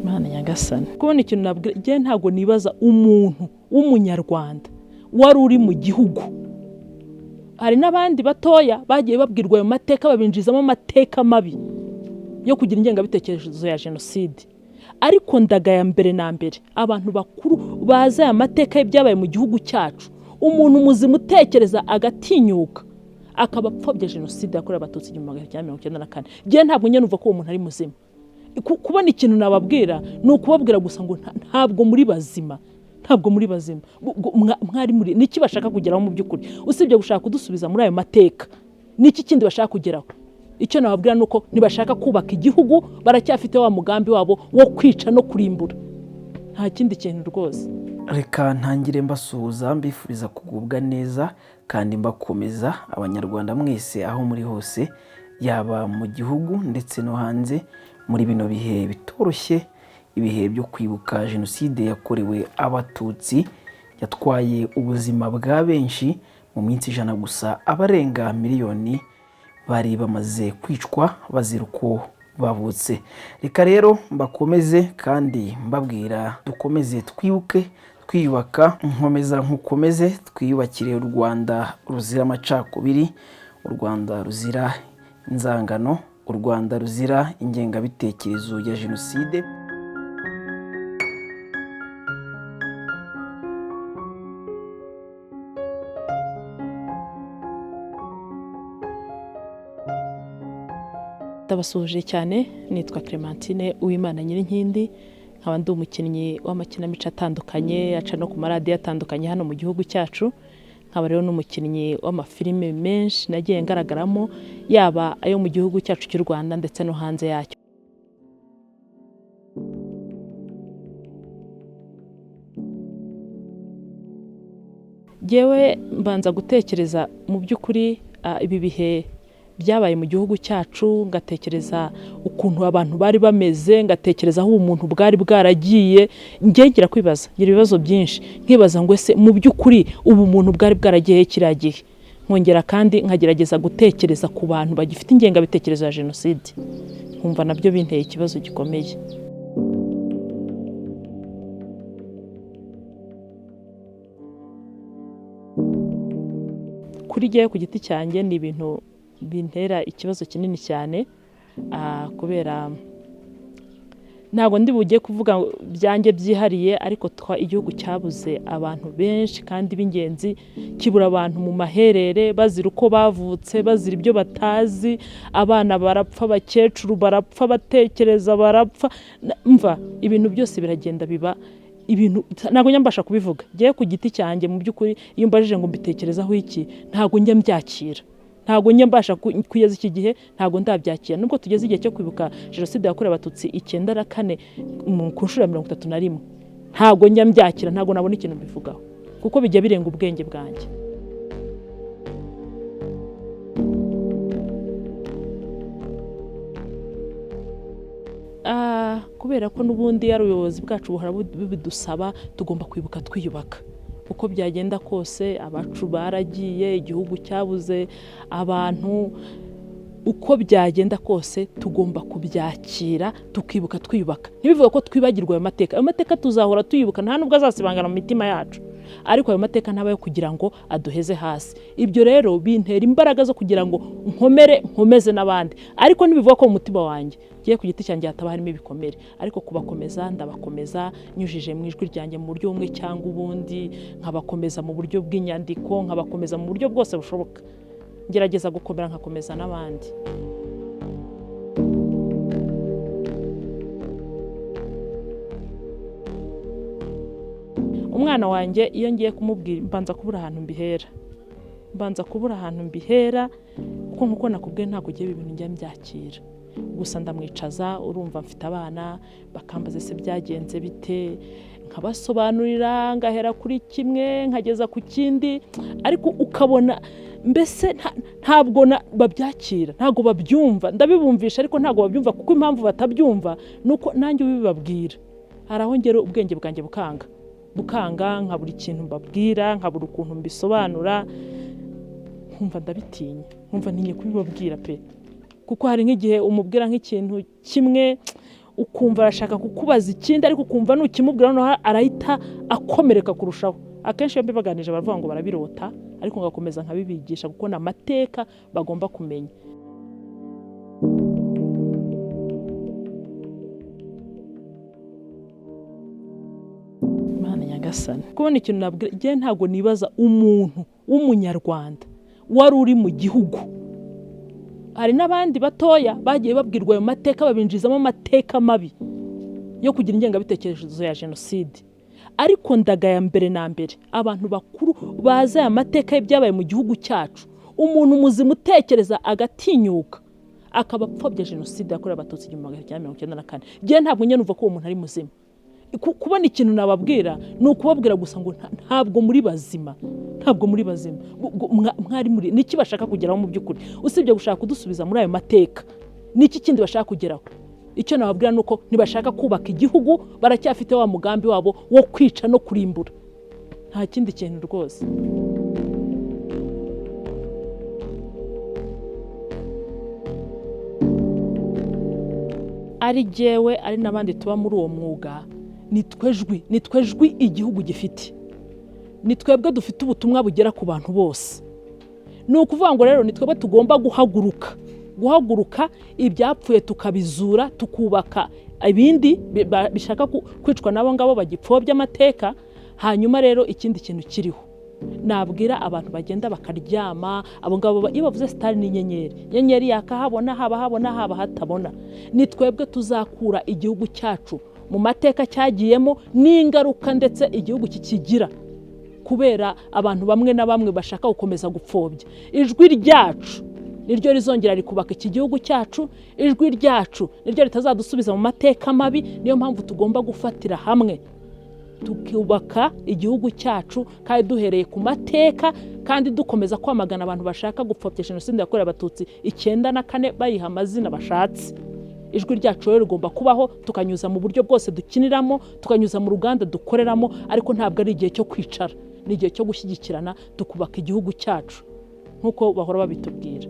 Mana nyagasani kubona ikintu nabwira je ntago nibaza umuntu w'umunyarwanda wari uri mu gihugu. Hari n'abandi batoya bagiye babwirwa ayo mateka babinjizamo amateka mabi yo kugira ingengabitekerezo ya genocide. Ariko ndagaya mbere na mbere abantu bakuru baza aya mateka y'ibyabaye mu gihugu cyacu. Umuntu muzima utekereza agatinyuka akabapfobya genocide yakorewe abatutsi 1994. Je ntabwo nyene uva ko uwo muntu ari muzima. Kubona ikintu nababwira ni ukubabwira gusa ngo ntabwo muri bazima. Ntabwo muri bazima. Mwari muri niki bashaka kugeraho mu by'ukuri? Usibye gushaka kudusubiza muri ayo mateka. Niki kindi bashaka kugeraho? Icyo nababwira nuko nibashaka kubaka igihugu baracyafite wa mugambi wabo wo kwica no kurimbura. Nta kindi kintu rwose. Reka ntangire mbasuhuza mbifuriza kugubwa neza kandi mbakomeza abanyarwanda mwese aho muri hose yaba mu gihugu ndetse no hanze muri bino bihe bitoroshye, ibihe byo kwibuka genocide yakorewe abatutsi yatwaye ubuzima bwa benshi mu minsi 100 gusa. Abarenga miliyoni bari bamaze kwicwa bazira uko bavutse. Reka rero mbakomeze kandi mbabwira dukomeze twibuke twiyubaka, nkomeza nkukomeze twiyubakire u Rwanda ruzira amacakubiri, u Rwanda ruzira inzangano, u Rwanda ruzira ingengabitekerezo ya genocide. Ndabasuhuje cyane, nitwa Clementine Uwimana Nyirinkindi, nkaba ndi umukinnyi w'amakinamico atandukanye aca no ku maradiyo atandukanye hano mu gihugu cyacu. Nkaba rero n'umukinnyi w'amafilime menshi nagiye ngaragaramo, yaba ayo mu gihugu cyacu cy'u Rwanda ndetse no hanze yacyo. Jewe mbanza gutekereza mu by'ukuri ibi bihe byabaye mu gihugu cyacu, ngatekereza ukuntu abantu bari bameze, ngatekereza aho umuntu bwari bwaragiye. Ngira kwibaza, ngira ibibazo byinshi, nkibaza ngo ese mu by'ukuri ubu umuntu bwari bwaragiye kiragiye. Nkongera kandi nkagerageza gutekereza ku bantu bagifite ingengabitekerezo ya genocide, nkumva nabyo binteye ikibazo gikomeye. Kuri giye ku giti cyanjye ni ibintu bintera ikibazo kinini cyane, kubera ntabwo ndi bugiye kuvuga byanjye byihariye, ariko igihugu cyabuze abantu benshi kandi b'ingenzi, kibura abantu mu maherere bazira uko bavutse, bazira ibyo batazi. Abana barapfa, abakecuru barapfa, batekereza barapfa. Mva ibintu byose biragenda biba ibintu ntabwo nyambasha kubivuga. Giye ku giti cyanjye mu by'ukuri iyo mbajije ngo mbitekerezaho iki, ntabwo njya mbyakira. Ntabwo nyambasha kugeza iki gihe, ntabwo ndabyakira. Nubwo tugeze igihe cyo kwibuka genocide yakorewe abatutsi 1994 ku nshuro ya 31, ntabwo njya mbyakira, ntabwo nabona ikintu mbivugaho kuko bijya birenga ubwenge bwanjye. Kubera ko n'ubundi ari ubuyobozi bwacu buhora bidusaba tugomba kwibuka twiyubaka. Uko byagenda kose abacu baragiye, igihugu cyabuze abantu, uko byagenda kose tugomba kubyakira tukibuka twiyubaka. Ntibivuga ko twibagirwa ayo mateka. Ayo mateka tuzahora tuyibuka, nta nubwo azasibangana mu mitima yacu, ariko ayo mateka ntabayo kugira ngo aduheze hasi. Ibyo rero bintera imbaraga zo kugira ngo nkomeze n'abandi, ariko ntibivuga ko mu mutima wanjye giye ku giti cyanjye hataba harimo ibikomere, ariko kubakomeza ndabakomeza nyujije mu ijwi ryanjye mu buryo bumwe cyangwa ubundi, nkabakomeza mu buryo bw'inyandiko, nkabakomeza mu buryo bwose bushoboka. Ngerageza gukomera nkakomeza n'abandi. Umwana wanjye iyo ngiye kumubwira mbanza kubura ahantu mbihera, kuko nkuko nakubwiye ntabwo giye ibintu njya mbyakira. Gusa ndamwicaza, urumva mfite abana, bakambaza se byagenze bite, nkabasobanurira, ngahera kuri kimwe nkageza ku kindi, ariko ukabona mbese ntabwo babyakira, ntabwo babyumva. Ndabibumvisha ariko ntabwo babyumva, kuko impamvu batabyumva nuko nanjye ubibabwira. Hari aho ngero ubwenge bwanjye bukanga, nkabura ikintu mbabwira, nkabura ukuntu mbisobanura, nkumva ndabitinya, nkumva ntinye kubibabwira pe. Kuko hari nk'igihe umubwira nk'ikintu kimwe ukumva arashaka kukubaza ikindi ariko ukumva nukimubwira noneho arahita akomereka kurushaho. Akenshi iyo mbibaganije baravuga ngo barabirota ariko ngakomeza nkabibigisha kuko ni amateka bagomba kumenya. Imana nyagasani, kubona ikintu nabwira je ntago nibaza umuntu w'umunyarwanda wari uri mu gihugu. Hari n'abandi batoya bagiye babwirwa ayo mateka babinjizamo amateka mabi yo kugira ingengabitekerezo ya jenoside. Ariko ndagaya mbere na mbere abantu bakuru baza aya mateka y'ibyabaye mu gihugu cyacu. Umuntu muzima utekereza agatinyuka akaba apfobya jenoside yakorewe abatutsi 1994. Je ntabwo nyene numva ko uwo muntu ari muzima. Kubona ikintu nababwira ni ukubabwira gusa ngo ntabwo muri bazima, ntabwo muri bazima. Mwari muri niki bashaka kugeraho mu by'ukuri usibye gushaka kudusubiza muri ayo mateka? Niki kindi bashaka kugeraho? Icyo nababwira nuko ntibashaka kubaka igihugu, baracyafite wa mugambi wabo wo kwica no kurimbura. Nta kindi kintu rwose. Ari jewe ari nabandi tuba muri uwo mwuga, nitwejwi igihugu gifite. Nitwebwe dufite ubutumwa bugera ku bantu bose. Ni ukuvuga ngo rero nitwebwe tugomba guhaguruka ibyapfuye tukabizura, tukubaka ibindi bishaka kwicwa nabo ngabo bagipfobya amateka. Hanyuma rero ikindi kintu kiriho nabwira abantu bagenda bakaryama, abo ngabo iyo bavuze star ni inyenyeri yakahabona haba hatabona. Nitwebwe tuzakura igihugu cyacu mu mateka cyagiyemo n'ingaruka ndetse igihugu kikigira kubera abantu bamwe na bamwe bashaka gukomeza gupfobya. Ijwi ryacu niryo rizongera rikubaka iki gihugu cyacu. Ijwi ryacu niryo ritazadusubiza mu mateka mabi. Niyo mpamvu tugomba gufatira hamwe tukubaka igihugu cyacu kandi duhereye ku mateka, kandi dukomeza kwamagana abantu bashaka gupfobya jenoside yakorewe abatutsi 94 bayiha amazina bashatse. Ijwi ryacu rero rigomba kubaho, tukanyuza mu buryo bwose dukiniramo, tukanyuza mu ruganda dukoreramo, ariko ntabwo ari igihe cyo kwicara, ni igihe cyo gushyigikirana tukubaka igihugu cyacu nkuko bahora babitubwira.